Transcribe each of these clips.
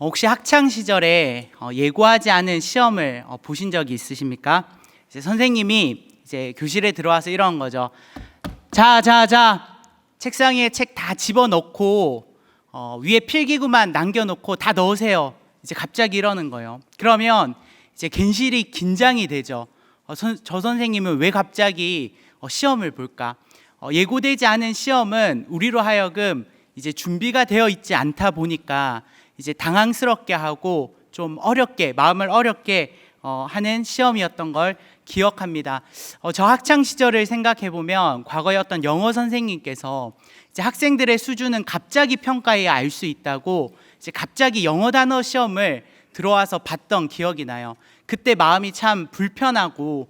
혹시 학창 시절에 예고하지 않은 시험을 보신 적이 있으십니까? 이제 선생님이 이제 교실에 들어와서 이런 거죠. 자, 책상 위에 책 다 집어넣고 위에 필기구만 남겨놓고 다 넣으세요. 이제 갑자기 이러는 거예요. 그러면 이제 괜시리 긴장이 되죠. 저 선생님은 왜 갑자기 시험을 볼까? 예고되지 않은 시험은 우리로 하여금 이제 준비가 되어 있지 않다 보니까 이제 당황스럽게 하고 좀 어렵게, 마음을 어렵게 하는 시험이었던 걸 기억합니다. 저 학창 시절을 생각해 보면 과거에 어떤 영어 선생님께서 이제 학생들의 수준은 갑자기 평가해야 알 수 있다고 이제 갑자기 영어 단어 시험을 들어와서 봤던 기억이 나요. 그때 마음이 참 불편하고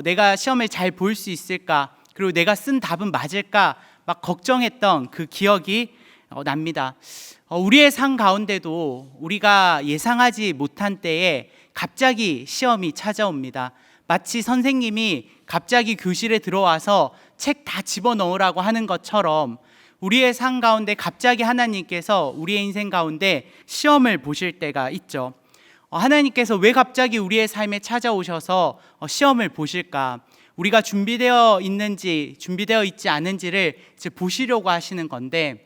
내가 시험을 잘 볼 수 있을까, 그리고 내가 쓴 답은 맞을까 막 걱정했던 그 기억이 납니다. 우리의 삶 가운데도 우리가 예상하지 못한 때에 갑자기 시험이 찾아옵니다. 마치 선생님이 갑자기 교실에 들어와서 책 다 집어넣으라고 하는 것처럼 우리의 삶 가운데 갑자기 하나님께서 우리의 인생 가운데 시험을 보실 때가 있죠. 하나님께서 왜 갑자기 우리의 삶에 찾아오셔서 시험을 보실까? 우리가 준비되어 있는지 준비되어 있지 않은지를 이제 보시려고 하시는 건데,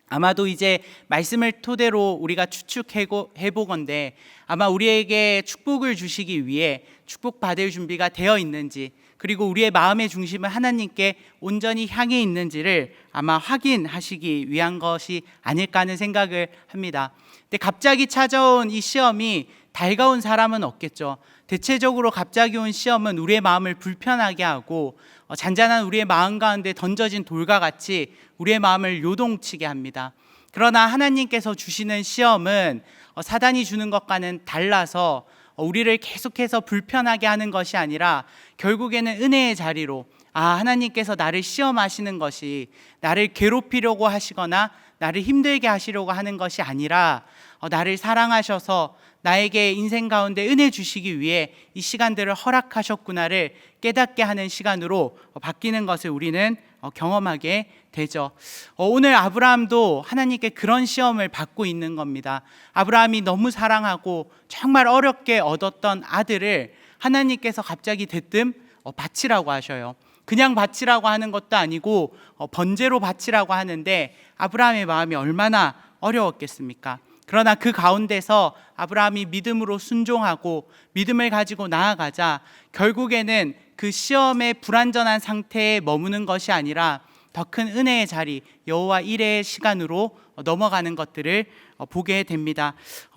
아마도 이제 말씀을 토대로 우리가 추측해 보건대 아마 우리에게 축복을 주시기 위해 축복받을 준비가 되어 있는지, 그리고 우리의 마음의 중심은 하나님께 온전히 향해 있는지를 아마 확인하시기 위한 것이 아닐까 하는 생각을 합니다. 근데 갑자기 찾아온 이 시험이 달가운 사람은 없겠죠. 대체적으로 갑자기 온 시험은 우리의 마음을 불편하게 하고 잔잔한 우리의 마음 가운데 던져진 돌과 같이 우리의 마음을 요동치게 합니다. 그러나 하나님께서 주시는 시험은 사단이 주는 것과는 달라서 우리를 계속해서 불편하게 하는 것이 아니라 결국에는 은혜의 자리로, 하나님께서 나를 시험하시는 것이 나를 괴롭히려고 하시거나 나를 힘들게 하시려고 하는 것이 아니라 나를 사랑하셔서 나에게 인생 가운데 은혜 주시기 위해 이 시간들을 허락하셨구나를 깨닫게 하는 시간으로 바뀌는 것을 우리는 경험하게 되죠. 오늘 아브라함도 하나님께 그런 시험을 받고 있는 겁니다. 아브라함이 너무 사랑하고 정말 어렵게 얻었던 아들을 하나님께서 갑자기 대뜸 바치라고 하셔요. 그냥 바치라고 하는 것도 아니고 번제로 바치라고 하는데 아브라함의 마음이 얼마나 어려웠겠습니까? 그러나 그 가운데서 아브라함이 믿음으로 순종하고 믿음을 가지고 나아가자 결국에는 그 시험의 불완전한 상태에 머무는 것이 아니라 더 큰 은혜의 자리, 여호와 일의 시간으로 넘어가는 것들을 보게 됩니다.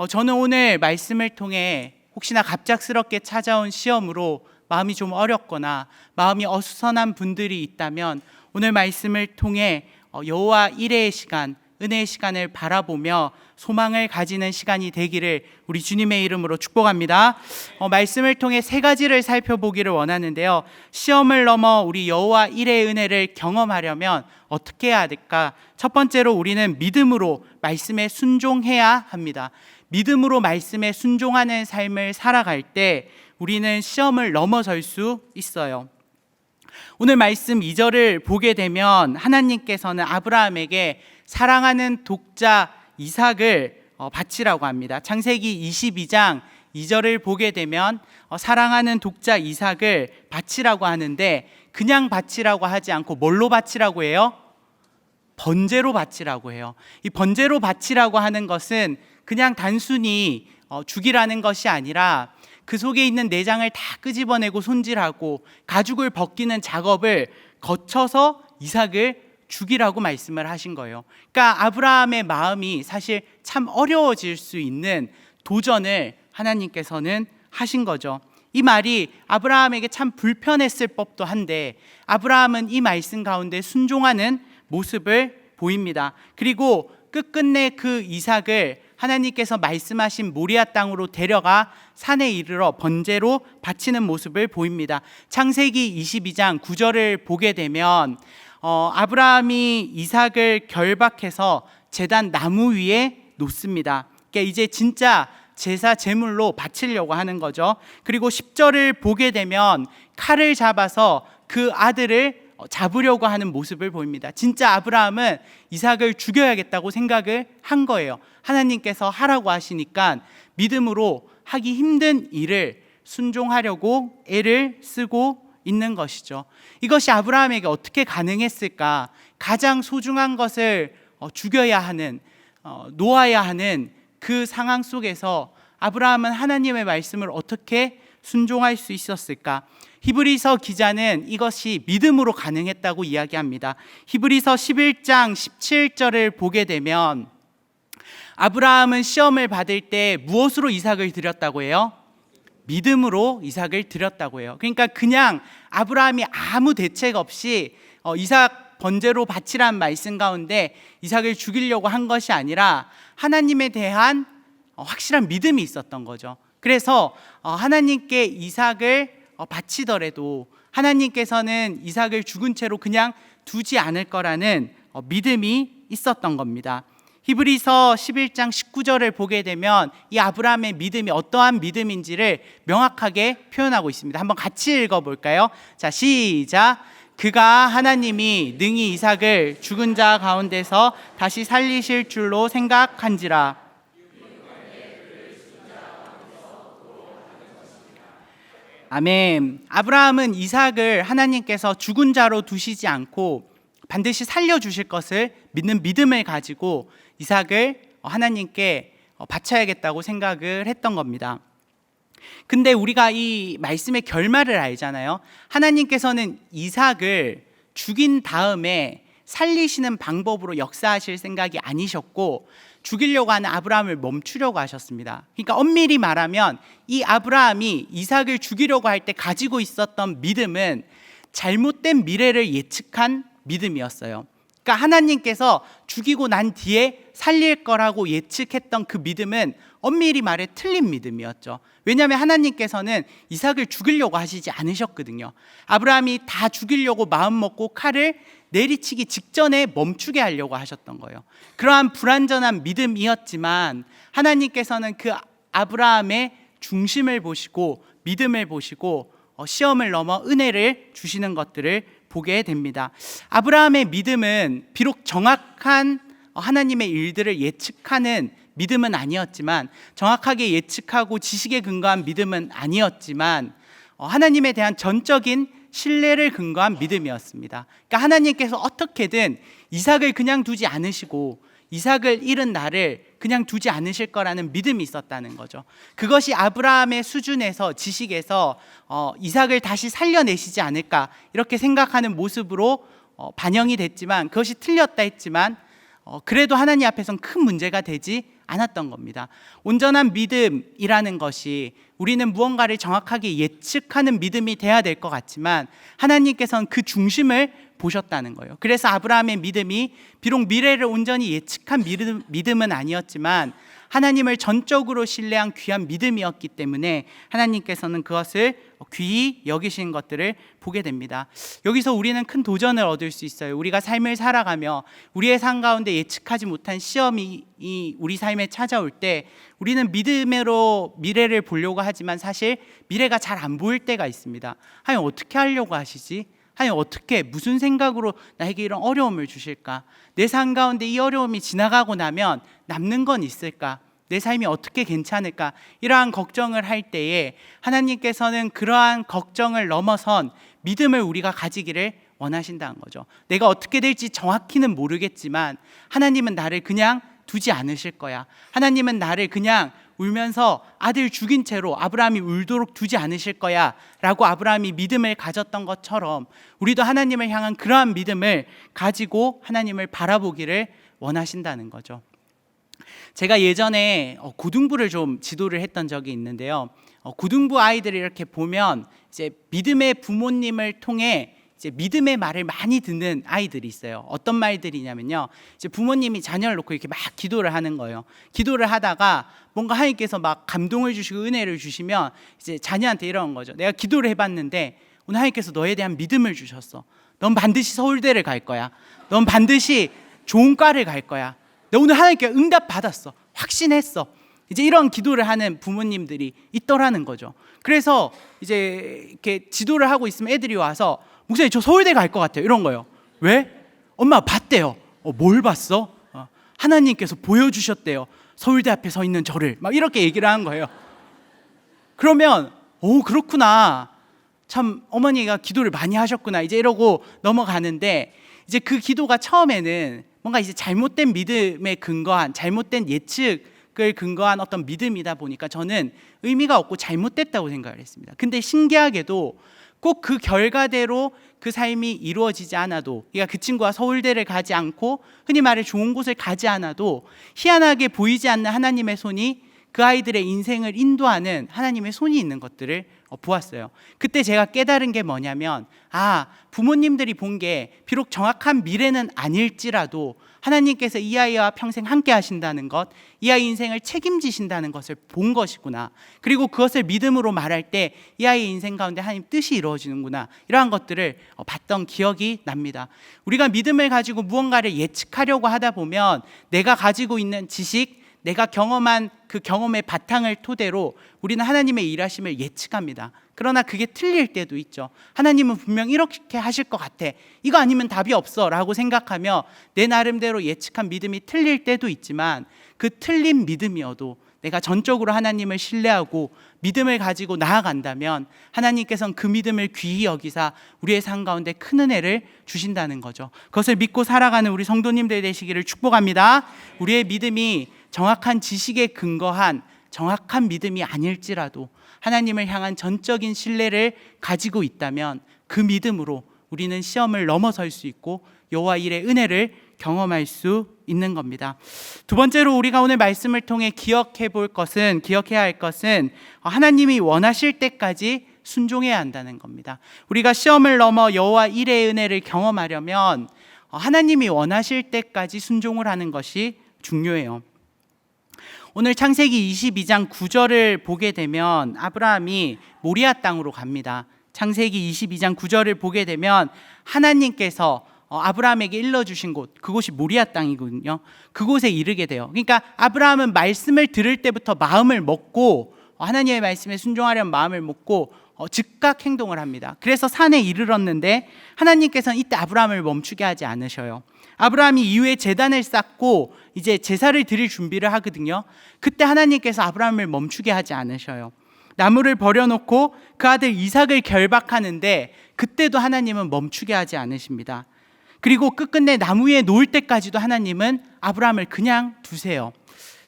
저는 오늘 말씀을 통해 혹시나 갑작스럽게 찾아온 시험으로 마음이 좀 어렵거나 마음이 어수선한 분들이 있다면 오늘 말씀을 통해 여호와 일의 시간, 은혜의 시간을 바라보며 소망을 가지는 시간이 되기를 우리 주님의 이름으로 축복합니다. 말씀을 통해 세 가지를 살펴보기를 원하는데요. 시험을 넘어 우리 여호와 일의 은혜를 경험하려면 어떻게 해야 될까? 첫 번째로 우리는 믿음으로 말씀에 순종해야 합니다. 믿음으로 말씀에 순종하는 삶을 살아갈 때 우리는 시험을 넘어설 수 있어요. 오늘 말씀 2절을 보게 되면 하나님께서는 아브라함에게 사랑하는 독자 이삭을 바치라고 합니다. 창세기 22장 2절을 보게 되면 사랑하는 독자 이삭을 바치라고 하는데, 그냥 바치라고 하지 않고 뭘로 바치라고 해요? 번제로 바치라고 해요. 이 번제로 바치라고 하는 것은 그냥 단순히 죽이라는 것이 아니라 그 속에 있는 내장을 다 끄집어내고 손질하고 가죽을 벗기는 작업을 거쳐서 이삭을 죽이라고 말씀을 하신 거예요. 그러니까 아브라함의 마음이 사실 참 어려워질 수 있는 도전을 하나님께서는 하신 거죠. 이 말이 아브라함에게 참 불편했을 법도 한데 아브라함은 이 말씀 가운데 순종하는 모습을 보입니다. 그리고 끝끝내 그 이삭을 하나님께서 말씀하신 모리아 땅으로 데려가 산에 이르러 번제로 바치는 모습을 보입니다. 창세기 22장 9절을 보게 되면 아브라함이 이삭을 결박해서 제단 나무 위에 놓습니다. 그러니까 이제 진짜 제사 제물로 바치려고 하는 거죠. 그리고 10절을 보게 되면 칼을 잡아서 그 아들을 잡으려고 하는 모습을 보입니다. 진짜 아브라함은 이삭을 죽여야겠다고 생각을 한 거예요. 하나님께서 하라고 하시니까 믿음으로 하기 힘든 일을 순종하려고 애를 쓰고 있는 것이죠. 이것이 아브라함에게 어떻게 가능했을까? 가장 소중한 것을 죽여야 하는, 놓아야 하는 그 상황 속에서 아브라함은 하나님의 말씀을 어떻게 순종할 수 있었을까? 히브리서 기자는 이것이 믿음으로 가능했다고 이야기합니다. 히브리서 11장 17절을 보게 되면 아브라함은 시험을 받을 때 무엇으로 이삭을 드렸다고 해요? 믿음으로 이삭을 드렸다고 해요. 그러니까 그냥 아브라함이 아무 대책 없이 이삭 번제로 바치라는 말씀 가운데 이삭을 죽이려고 한 것이 아니라 하나님에 대한 확실한 믿음이 있었던 거죠. 그래서 하나님께 이삭을 바치더라도 하나님께서는 이삭을 죽은 채로 그냥 두지 않을 거라는 믿음이 있었던 겁니다. 히브리서 11장 19절을 보게 되면 이 아브라함의 믿음이 어떠한 믿음인지를 명확하게 표현하고 있습니다. 한번 같이 읽어볼까요? 자, 시작. 그가 하나님이 능히 이삭을 죽은 자 가운데서 다시 살리실 줄로 생각한지라. 아멘. 아브라함은 이삭을 하나님께서 죽은 자로 두시지 않고 반드시 살려주실 것을 믿는 믿음을 가지고 이삭을 하나님께 바쳐야겠다고 생각을 했던 겁니다. 근데 우리가 이 말씀의 결말을 알잖아요. 하나님께서는 이삭을 죽인 다음에 살리시는 방법으로 역사하실 생각이 아니셨고 죽이려고 하는 아브라함을 멈추려고 하셨습니다. 그러니까 엄밀히 말하면 이 아브라함이 이삭을 죽이려고 할 때 가지고 있었던 믿음은 잘못된 미래를 예측한 믿음이었어요. 그러니까 하나님께서 죽이고 난 뒤에 살릴 거라고 예측했던 그 믿음은 엄밀히 말해 틀린 믿음이었죠. 왜냐하면 하나님께서는 이삭을 죽이려고 하시지 않으셨거든요. 아브라함이 다 죽이려고 마음먹고 칼을 내리치기 직전에 멈추게 하려고 하셨던 거예요. 그러한 불완전한 믿음이었지만 하나님께서는 그 아브라함의 중심을 보시고 믿음을 보시고 시험을 넘어 은혜를 주시는 것들을 보게 됩니다. 아브라함의 믿음은 비록 정확한 하나님의 일들을 예측하는 믿음은 아니었지만, 정확하게 예측하고 지식에 근거한 믿음은 아니었지만 하나님에 대한 전적인 신뢰를 근거한 믿음이었습니다. 그러니까 하나님께서 어떻게든 이삭을 그냥 두지 않으시고 이삭을 잃은 나를 그냥 두지 않으실 거라는 믿음이 있었다는 거죠. 그것이 아브라함의 수준에서, 지식에서 이삭을 다시 살려내시지 않을까 이렇게 생각하는 모습으로 반영이 됐지만, 그것이 틀렸다 했지만 그래도 하나님 앞에서는 큰 문제가 되지 않았던 겁니다. 온전한 믿음이라는 것이 우리는 무언가를 정확하게 예측하는 믿음이 돼야 될 것 같지만 하나님께서는 그 중심을 보셨다는 거예요. 그래서 아브라함의 믿음이 비록 미래를 온전히 예측한 믿음은 아니었지만 하나님을 전적으로 신뢰한 귀한 믿음이었기 때문에 하나님께서는 그것을 귀히 여기신 것들을 보게 됩니다. 여기서 우리는 큰 도전을 얻을 수 있어요. 우리가 삶을 살아가며 우리의 삶 가운데 예측하지 못한 시험이 우리 삶에 찾아올 때 우리는 믿음으로 미래를 보려고 하지만 사실 미래가 잘 안 보일 때가 있습니다. 하여튼 어떻게 하려고 하시지? 하여튼 어떻게, 무슨 생각으로 나에게 이런 어려움을 주실까? 내 삶 가운데 이 어려움이 지나가고 나면 남는 건 있을까? 내 삶이 어떻게 괜찮을까? 이러한 걱정을 할 때에 하나님께서는 그러한 걱정을 넘어선 믿음을 우리가 가지기를 원하신다는 거죠. 내가 어떻게 될지 정확히는 모르겠지만 하나님은 나를 그냥 두지 않으실 거야. 하나님은 나를 그냥 울면서 아들 죽인 채로 아브라함이 울도록 두지 않으실 거야 라고 아브라함이 믿음을 가졌던 것처럼 우리도 하나님을 향한 그러한 믿음을 가지고 하나님을 바라보기를 원하신다는 거죠. 제가 예전에 고등부를 좀 지도를 했던 적이 있는데요. 고등부 아이들을 이렇게 보면 이제 믿음의 부모님을 통해 이제 믿음의 말을 많이 듣는 아이들이 있어요. 어떤 말들이냐면요, 이제 부모님이 자녀를 놓고 이렇게 막 기도를 하는 거예요. 기도를 하다가 뭔가 하나님께서 막 감동을 주시고 은혜를 주시면 이제 자녀한테 이러는 거죠. 내가 기도를 해봤는데 오늘 하나님께서 너에 대한 믿음을 주셨어. 넌 반드시 서울대를 갈 거야. 넌 반드시 좋은 과를 갈 거야. 너 오늘 하나님께 응답 받았어. 확신했어. 이제 이런 기도를 하는 부모님들이 있더라는 거죠. 그래서 이제 이렇게 지도를 하고 있으면 애들이 와서 목사님 저 서울대 갈 것 같아요. 이런 거예요. 왜? 엄마 봤대요. 뭘 봤어? 하나님께서 보여주셨대요. 서울대 앞에 서 있는 저를. 막 이렇게 얘기를 하는 거예요. 그러면 그렇구나. 참 어머니가 기도를 많이 하셨구나. 이제 이러고 넘어가는데, 이제 그 기도가 처음에는 뭔가 이제 잘못된 믿음에 근거한, 잘못된 예측을 근거한 어떤 믿음이다 보니까 저는 의미가 없고 잘못됐다고 생각을 했습니다. 근데 신기하게도 꼭 그 결과대로 그 삶이 이루어지지 않아도, 그러니까 그 친구가 서울대를 가지 않고 흔히 말해 좋은 곳을 가지 않아도 희한하게 보이지 않는 하나님의 손이 그 아이들의 인생을 인도하는 하나님의 손이 있는 것들을 보았어요. 그때 제가 깨달은 게 뭐냐면, 부모님들이 본 게 비록 정확한 미래는 아닐지라도 하나님께서 이 아이와 평생 함께 하신다는 것, 이 아이 인생을 책임지신다는 것을 본 것이구나. 그리고 그것을 믿음으로 말할 때 이 아이의 인생 가운데 하나님 뜻이 이루어지는구나. 이러한 것들을 봤던 기억이 납니다. 우리가 믿음을 가지고 무언가를 예측하려고 하다 보면 내가 가지고 있는 지식, 내가 경험한 그 경험의 바탕을 토대로 우리는 하나님의 일하심을 예측합니다. 그러나 그게 틀릴 때도 있죠. 하나님은 분명 이렇게 하실 것 같아. 이거 아니면 답이 없어 라고 생각하며 내 나름대로 예측한 믿음이 틀릴 때도 있지만, 그 틀린 믿음이어도 내가 전적으로 하나님을 신뢰하고 믿음을 가지고 나아간다면 하나님께서는 그 믿음을 귀히 여기사 우리의 삶 가운데 큰 은혜를 주신다는 거죠. 그것을 믿고 살아가는 우리 성도님들 되시기를 축복합니다. 우리의 믿음이 정확한 지식에 근거한 정확한 믿음이 아닐지라도 하나님을 향한 전적인 신뢰를 가지고 있다면 그 믿음으로 우리는 시험을 넘어설 수 있고 여호와 일의 은혜를 경험할 수 있는 겁니다. 두 번째로 우리가 오늘 말씀을 통해 기억해야 할 것은 하나님이 원하실 때까지 순종해야 한다는 겁니다. 우리가 시험을 넘어 여호와 일의 은혜를 경험하려면 하나님이 원하실 때까지 순종을 하는 것이 중요해요. 오늘 창세기 22장 9절을 보게 되면 아브라함이 모리아 땅으로 갑니다. 창세기 22장 9절을 보게 되면 하나님께서 아브라함에게 일러주신 곳, 그곳이 모리아 땅이거든요. 그곳에 이르게 돼요. 그러니까 아브라함은 말씀을 들을 때부터 마음을 먹고, 하나님의 말씀에 순종하려는 마음을 먹고 즉각 행동을 합니다. 그래서 산에 이르렀는데 하나님께서는 이때 아브라함을 멈추게 하지 않으셔요. 아브라함이 이후에 제단을 쌓고 이제 제사를 드릴 준비를 하거든요. 그때 하나님께서 아브라함을 멈추게 하지 않으셔요. 나무를 버려놓고 그 아들 이삭을 결박하는데 그때도 하나님은 멈추게 하지 않으십니다. 그리고 끝끝내 나무 위에 놓을 때까지도 하나님은 아브라함을 그냥 두세요.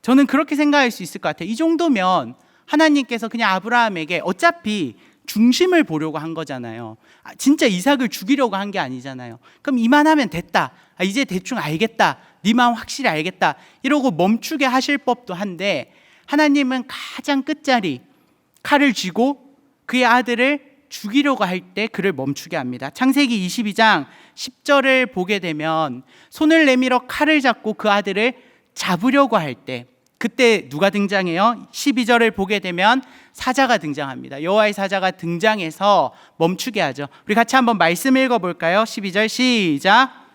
저는 그렇게 생각할 수 있을 것 같아요. 이 정도면 하나님께서 그냥 아브라함에게 어차피 중심을 보려고 한 거잖아요. 진짜 이삭을 죽이려고 한 게 아니잖아요. 그럼 이만하면 됐다. 이제 대충 알겠다. 네 마음 확실히 알겠다. 이러고 멈추게 하실 법도 한데 하나님은 가장 끝자리 칼을 쥐고 그의 아들을 죽이려고 할 때 그를 멈추게 합니다. 창세기 22장 10절을 보게 되면 손을 내밀어 칼을 잡고 그 아들을 잡으려고 할 때 그때 누가 등장해요? 12절을 보게 되면 사자가 등장합니다. 여호와의 사자가 등장해서 멈추게 하죠. 우리 같이 한번 말씀 읽어볼까요? 12절 시작.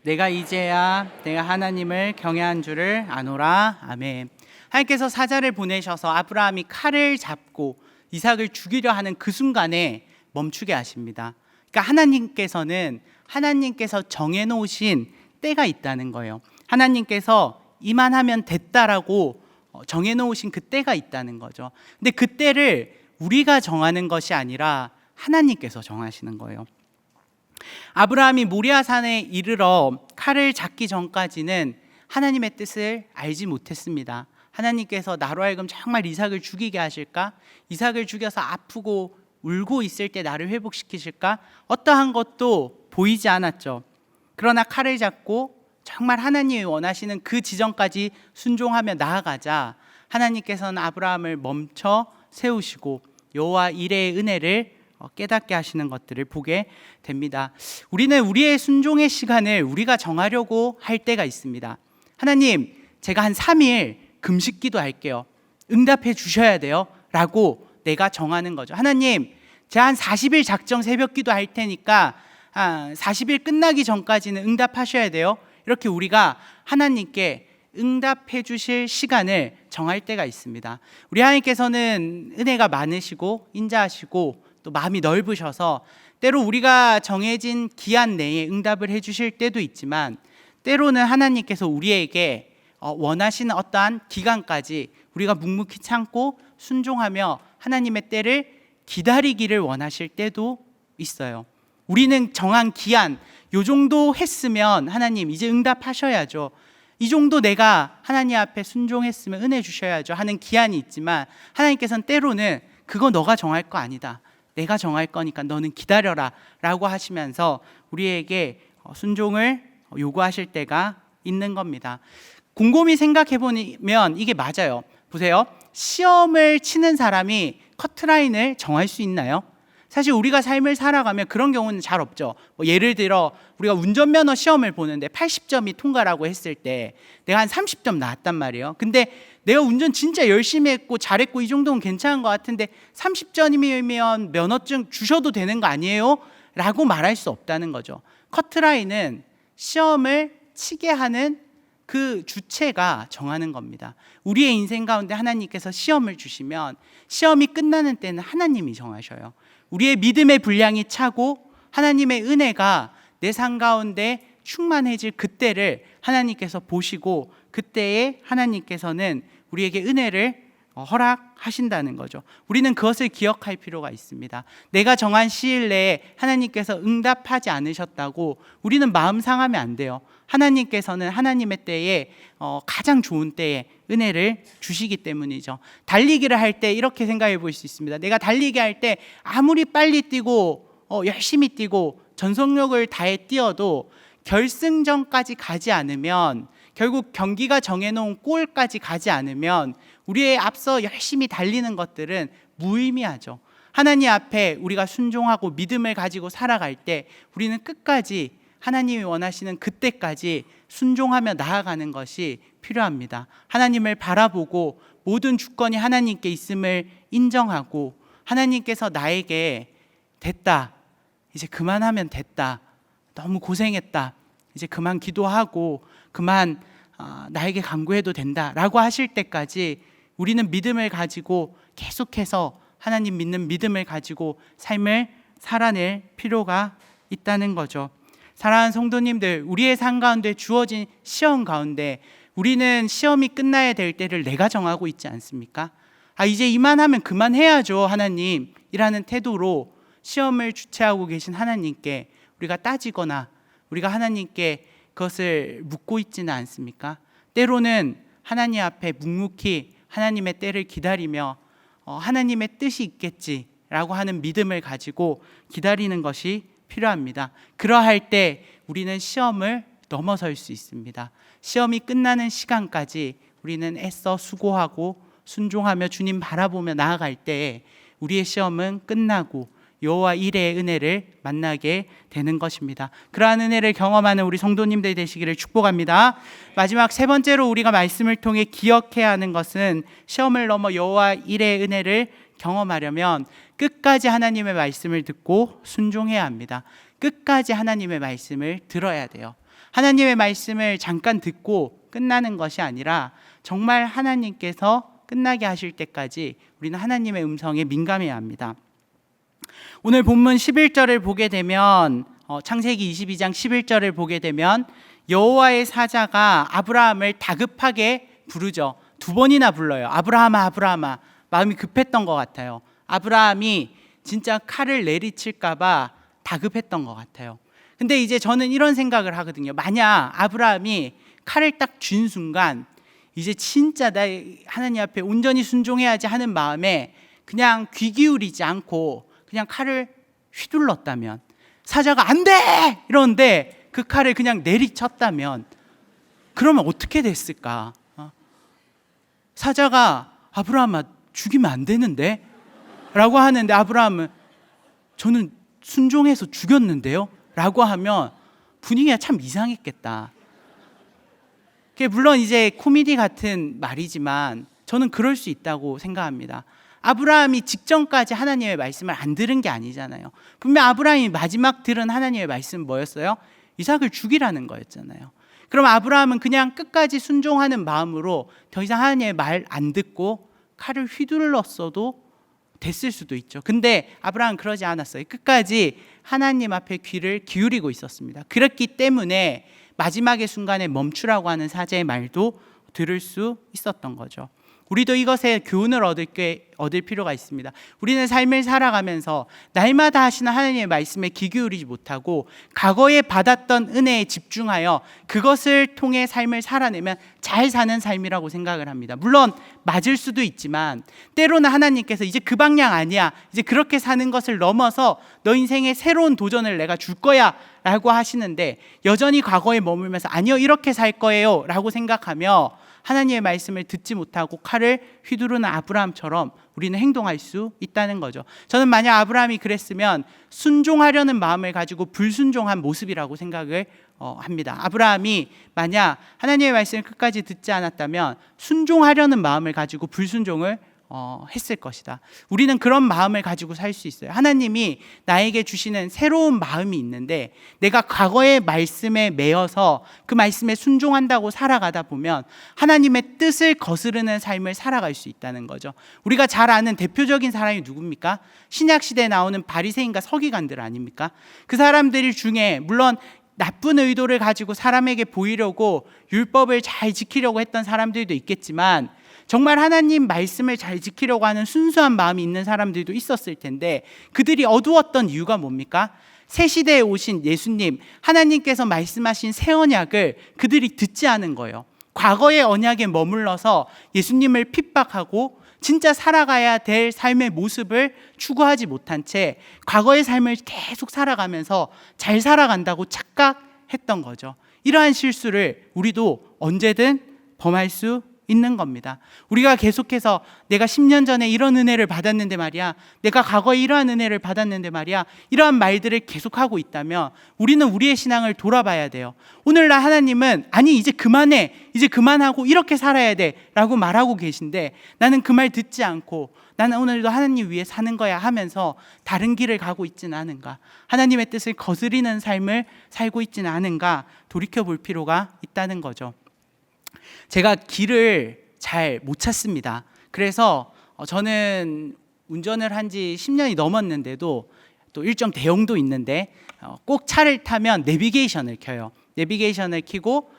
내가 이제야 내가 하나님을 경외한 줄을 아노라. 아멘. 하나님께서 사자를 보내셔서 아브라함이 칼을 잡고 이삭을 죽이려 하는 그 순간에 멈추게 하십니다. 그러니까 하나님께서 정해놓으신 때가 있다는 거예요. 하나님께서 이만하면 됐다라고 정해놓으신 그 때가 있다는 거죠. 근데 그 때를 우리가 정하는 것이 아니라 하나님께서 정하시는 거예요. 아브라함이 모리아산에 이르러 칼을 잡기 전까지는 하나님의 뜻을 알지 못했습니다. 하나님께서 나로 하여금 정말 이삭을 죽이게 하실까? 이삭을 죽여서 아프고 울고 있을 때 나를 회복시키실까? 어떠한 것도 보이지 않았죠. 그러나 칼을 잡고 정말 하나님이 원하시는 그 지점까지 순종하며 나아가자 하나님께서는 아브라함을 멈춰 세우시고 여호와 일의 은혜를 깨닫게 하시는 것들을 보게 됩니다. 우리는 우리의 순종의 시간을 우리가 정하려고 할 때가 있습니다. 하나님, 제가 한 3일 금식기도 할게요. 응답해 주셔야 돼요 라고 내가 정하는 거죠. 하나님, 제가 한 40일 작정 새벽기도 할 테니까 40일 끝나기 전까지는 응답하셔야 돼요. 이렇게 우리가 하나님께 응답해 주실 시간을 정할 때가 있습니다. 우리 하나님께서는 은혜가 많으시고 인자하시고 또 마음이 넓으셔서 때로 우리가 정해진 기한 내에 응답을 해 주실 때도 있지만, 때로는 하나님께서 우리에게 원하시는 어떠한 기간까지 우리가 묵묵히 참고 순종하며 하나님의 때를 기다리기를 원하실 때도 있어요. 우리는 정한 기한, 요 정도 했으면 하나님 이제 응답하셔야죠, 이 정도 내가 하나님 앞에 순종했으면 은혜 주셔야죠 하는 기한이 있지만, 하나님께서는 때로는 그거 너가 정할 거 아니다, 내가 정할 거니까 너는 기다려라 라고 하시면서 우리에게 순종을 요구하실 때가 있는 겁니다. 곰곰이 생각해 보면 이게 맞아요. 보세요, 시험을 치는 사람이 커트라인을 정할 수 있나요? 사실 우리가 삶을 살아가면 그런 경우는 잘 없죠. 예를 들어 우리가 운전면허 시험을 보는데 80점이 통과라고 했을 때 내가 한 30점 나왔단 말이에요. 근데 내가 운전 진짜 열심히 했고 잘했고 이 정도는 괜찮은 것 같은데 30점이면 면허증 주셔도 되는 거 아니에요? 라고 말할 수 없다는 거죠. 커트라인은 시험을 치게 하는 그 주체가 정하는 겁니다. 우리의 인생 가운데 하나님께서 시험을 주시면 시험이 끝나는 때는 하나님이 정하셔요. 우리의 믿음의 분량이 차고 하나님의 은혜가 내 삶 가운데 충만해질 그때를 하나님께서 보시고, 그때에 하나님께서는 우리에게 은혜를 허락하신다는 거죠. 우리는 그것을 기억할 필요가 있습니다. 내가 정한 시일 내에 하나님께서 응답하지 않으셨다고 우리는 마음 상하면 안 돼요. 하나님께서는 하나님의 때에 가장 좋은 때에 은혜를 주시기 때문이죠. 달리기를 할 때 이렇게 생각해 볼 수 있습니다. 내가 달리기 할 때 아무리 빨리 뛰고 열심히 뛰고 전속력을 다해 뛰어도 결승전까지 가지 않으면, 결국 경기가 정해놓은 골까지 가지 않으면 우리의 앞서 열심히 달리는 것들은 무의미하죠. 하나님 앞에 우리가 순종하고 믿음을 가지고 살아갈 때 우리는 끝까지 하나님이 원하시는 그때까지 순종하며 나아가는 것이 필요합니다. 하나님을 바라보고 모든 주권이 하나님께 있음을 인정하고, 하나님께서 나에게 됐다, 이제 그만하면 됐다, 너무 고생했다, 이제 그만 기도하고 그만 나에게 간구해도 된다라고 하실 때까지 우리는 믿음을 가지고 계속해서 하나님 믿는 믿음을 가지고 삶을 살아낼 필요가 있다는 거죠. 사랑하는 성도님들, 우리의 삶 가운데 주어진 시험 가운데 우리는 시험이 끝나야 될 때를 내가 정하고 있지 않습니까? 이제 이만하면 그만해야죠 하나님 이라는 태도로 시험을 주최하고 계신 하나님께 우리가 따지거나 우리가 하나님께 그것을 묻고 있지는 않습니까? 때로는 하나님 앞에 묵묵히 하나님의 때를 기다리며 하나님의 뜻이 있겠지라고 하는 믿음을 가지고 기다리는 것이 필요합니다. 그러할 때 우리는 시험을 넘어설 수 있습니다. 시험이 끝나는 시간까지 우리는 애써 수고하고 순종하며 주님 바라보며 나아갈 때 우리의 시험은 끝나고 여호와 이레의 은혜를 만나게 되는 것입니다. 그러한 은혜를 경험하는 우리 성도님들 되시기를 축복합니다. 마지막 세 번째로 우리가 말씀을 통해 기억해야 하는 것은, 시험을 넘어 여호와 이레의 은혜를 경험하려면 끝까지 하나님의 말씀을 듣고 순종해야 합니다. 끝까지 하나님의 말씀을 들어야 돼요. 하나님의 말씀을 잠깐 듣고 끝나는 것이 아니라 정말 하나님께서 끝나게 하실 때까지 우리는 하나님의 음성에 민감해야 합니다. 오늘 본문 11절을 보게 되면, 창세기 22장 11절을 보게 되면 여호와의 사자가 아브라함을 다급하게 부르죠. 두 번이나 불러요. 아브라함아, 아브라함아. 마음이 급했던 것 같아요. 아브라함이 진짜 칼을 내리칠까 봐 다급했던 것 같아요. 근데 이제 저는 이런 생각을 하거든요. 만약 아브라함이 칼을 딱 쥔 순간 이제 진짜 나 하나님 앞에 온전히 순종해야지 하는 마음에 그냥 귀 기울이지 않고 그냥 칼을 휘둘렀다면, 사자가 안 돼! 이러는데 그 칼을 그냥 내리쳤다면 그러면 어떻게 됐을까? 사자가 아브라함아 죽이면 안 되는데? 라고 하는데 아브라함은 저는 순종해서 죽였는데요? 라고 하면 분위기가 참 이상했겠다. 물론 이제 코미디 같은 말이지만 저는 그럴 수 있다고 생각합니다. 아브라함이 직전까지 하나님의 말씀을 안 들은 게 아니잖아요. 분명 아브라함이 마지막 들은 하나님의 말씀은 뭐였어요? 이삭을 죽이라는 거였잖아요. 그럼 아브라함은 그냥 끝까지 순종하는 마음으로 더 이상 하나님의 말 안 듣고 칼을 휘둘렀어도 됐을 수도 있죠. 근데 아브라함은 그러지 않았어요. 끝까지 하나님 앞에 귀를 기울이고 있었습니다. 그렇기 때문에 마지막의 순간에 멈추라고 하는 사제의 말도 들을 수 있었던 거죠. 우리도 이것에 교훈을 얻을 필요가 있습니다. 우리는 삶을 살아가면서 날마다 하시는 하나님의 말씀에 귀 기울이지 못하고 과거에 받았던 은혜에 집중하여 그것을 통해 삶을 살아내면 잘 사는 삶이라고 생각을 합니다. 물론 맞을 수도 있지만 때로는 하나님께서 이제 그 방향 아니야, 이제 그렇게 사는 것을 넘어서 너 인생에 새로운 도전을 내가 줄 거야 라고 하시는데 여전히 과거에 머물면서 아니요 이렇게 살 거예요 라고 생각하며 하나님의 말씀을 듣지 못하고 칼을 휘두르는 아브라함처럼 우리는 행동할 수 있다는 거죠. 저는 만약 아브라함이 그랬으면 순종하려는 마음을 가지고 불순종한 모습이라고 생각을 합니다. 아브라함이 만약 하나님의 말씀을 끝까지 듣지 않았다면 순종하려는 마음을 가지고 불순종을 했을 것이다. 우리는 그런 마음을 가지고 살 수 있어요. 하나님이 나에게 주시는 새로운 마음이 있는데 내가 과거의 말씀에 매여서 그 말씀에 순종한다고 살아가다 보면 하나님의 뜻을 거스르는 삶을 살아갈 수 있다는 거죠. 우리가 잘 아는 대표적인 사람이 누굽니까? 신약시대에 나오는 바리새인과 서기관들 아닙니까? 그 사람들 중에 물론 나쁜 의도를 가지고 사람에게 보이려고 율법을 잘 지키려고 했던 사람들도 있겠지만 정말 하나님 말씀을 잘 지키려고 하는 순수한 마음이 있는 사람들도 있었을 텐데 그들이 어두웠던 이유가 뭡니까? 새 시대에 오신 예수님, 하나님께서 말씀하신 새 언약을 그들이 듣지 않은 거예요. 과거의 언약에 머물러서 예수님을 핍박하고 진짜 살아가야 될 삶의 모습을 추구하지 못한 채 과거의 삶을 계속 살아가면서 잘 살아간다고 착각했던 거죠. 이러한 실수를 우리도 언제든 범할 수 있는 겁니다. 우리가 계속해서 내가 10년 전에 이런 은혜를 받았는데 말이야, 내가 과거에 이러한 은혜를 받았는데 말이야, 이러한 말들을 계속하고 있다면 우리는 우리의 신앙을 돌아봐야 돼요. 오늘날 하나님은 아니 이제 그만해, 이제 그만하고 이렇게 살아야 돼 라고 말하고 계신데 나는 그 말 듣지 않고 나는 오늘도 하나님 위해 사는 거야 하면서 다른 길을 가고 있지는 않은가, 하나님의 뜻을 거스리는 삶을 살고 있지는 않은가 돌이켜볼 필요가 있다는 거죠. 제가 길을 잘 못 찾습니다. 그래서 저는 운전을 한 지 10년이 넘었는데도 또 일정 대용도 있는데 꼭 차를 타면 내비게이션을 켜요. 내비게이션을 켜고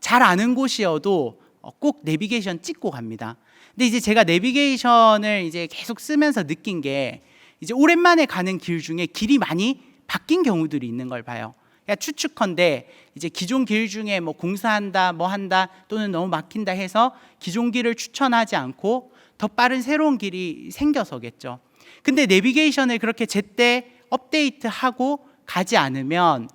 잘 아는 곳이어도 꼭 내비게이션 찍고 갑니다. 근데 이제 제가 내비게이션을 이제 계속 쓰면서 느낀 게 이제 오랜만에 가는 길 중에 길이 많이 바뀐 경우들이 있는 걸 봐요. 추측컨대 이제 기존 길 중에 뭐 공사한다, 뭐 한다 또는 너무 막힌다 해서 기존 길을 추천하지 않고 더 빠른 새로운 길이 생겨서겠죠. 근데 내비게이션을 그렇게 제때 업데이트하고 가지 않으면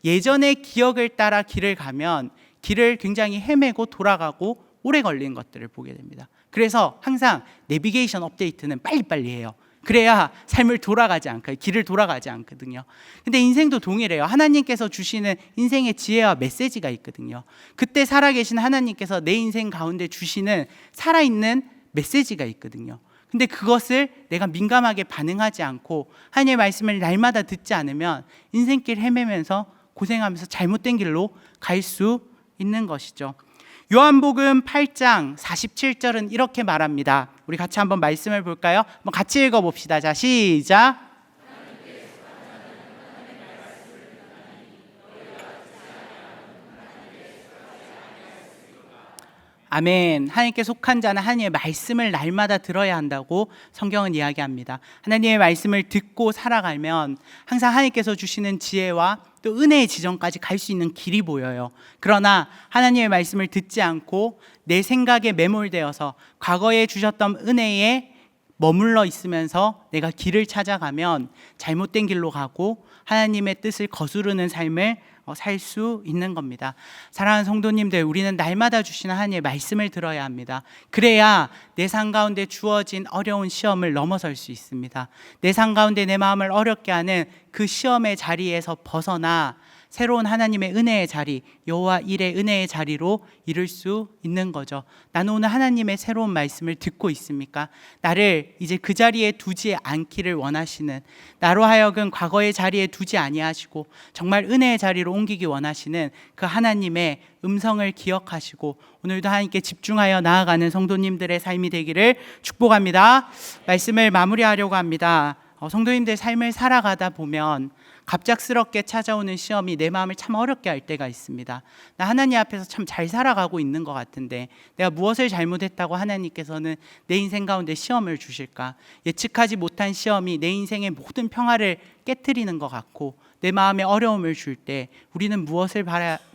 예전의 기억을 따라 길을 가면 길을 굉장히 헤매고 돌아가고 오래 걸리는 것들을 보게 됩니다. 그래서 항상 내비게이션 업데이트는 빨리빨리 해요. 그래야 삶을 돌아가지 않고 길을 돌아가지 않거든요. 근데 인생도 동일해요. 하나님께서 주시는 인생의 지혜와 메시지가 있거든요. 그때 살아계신 하나님께서 내 인생 가운데 주시는 살아있는 메시지가 있거든요. 근데 그것을 내가 민감하게 반응하지 않고 하나님의 말씀을 날마다 듣지 않으면 인생길 헤매면서 고생하면서 잘못된 길로 갈 수 있는 것이죠. 요한복음 8장 47절은 이렇게 말합니다. 우리 같이 한번 말씀을 볼까요? 한번 같이 읽어봅시다. 자, 시작. 아멘. 하나님께 속한 자는 하나님의 말씀을 날마다 들어야 한다고 성경은 이야기합니다. 하나님의 말씀을 듣고 살아가면 항상 하나님께서 주시는 지혜와 또 은혜의 지점까지 갈 수 있는 길이 보여요. 그러나 하나님의 말씀을 듣지 않고 내 생각에 매몰되어서 과거에 주셨던 은혜에 머물러 있으면서 내가 길을 찾아가면 잘못된 길로 가고 하나님의 뜻을 거스르는 삶을 살 수 있는 겁니다. 사랑하는 성도님들, 우리는 날마다 주시는 하나님의 말씀을 들어야 합니다. 그래야 내 삶 가운데 주어진 어려운 시험을 넘어설 수 있습니다. 내 삶 가운데 내 마음을 어렵게 하는 그 시험의 자리에서 벗어나 새로운 하나님의 은혜의 자리, 여호와 일의 은혜의 자리로 이룰 수 있는 거죠. 나는 오늘 하나님의 새로운 말씀을 듣고 있습니까? 나를 이제 그 자리에 두지 않기를 원하시는, 나로 하여금 과거의 자리에 두지 아니하시고 정말 은혜의 자리로 옮기기 원하시는 그 하나님의 음성을 기억하시고 오늘도 하나님께 집중하여 나아가는 성도님들의 삶이 되기를 축복합니다. 말씀을 마무리하려고 합니다. 성도님들 삶을 살아가다 보면 갑작스럽게 찾아오는 시험이 내 마음을 참 어렵게 할 때가 있습니다. 나 하나님 앞에서 참 잘 살아가고 있는 것 같은데 내가 무엇을 잘못했다고 하나님께서는 내 인생 가운데 시험을 주실까? 예측하지 못한 시험이 내 인생의 모든 평화를 깨트리는 것 같고 내 마음에 어려움을 줄 때 우리는 무엇을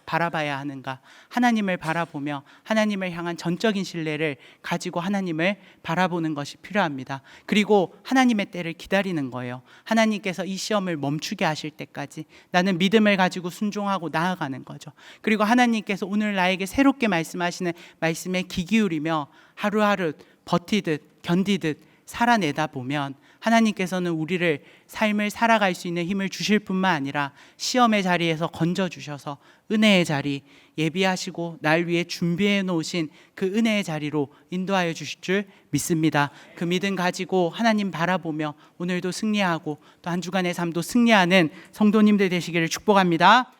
바라봐야 하는가? 하나님을 바라보며 하나님을 향한 전적인 신뢰를 가지고 하나님을 바라보는 것이 필요합니다. 그리고 하나님의 때를 기다리는 거예요. 하나님께서 이 시험을 멈추게 하실 때까지 나는 믿음을 가지고 순종하고 나아가는 거죠. 그리고 하나님께서 오늘 나에게 새롭게 말씀하시는 말씀에 귀 기울이며 하루하루 버티듯 견디듯 살아내다 보면 하나님께서는 우리를 삶을 살아갈 수 있는 힘을 주실 뿐만 아니라 시험의 자리에서 건져주셔서 은혜의 자리 예비하시고 날 위해 준비해 놓으신 그 은혜의 자리로 인도하여 주실 줄 믿습니다. 그 믿음 가지고 하나님 바라보며 오늘도 승리하고 또 한 주간의 삶도 승리하는 성도님들 되시기를 축복합니다.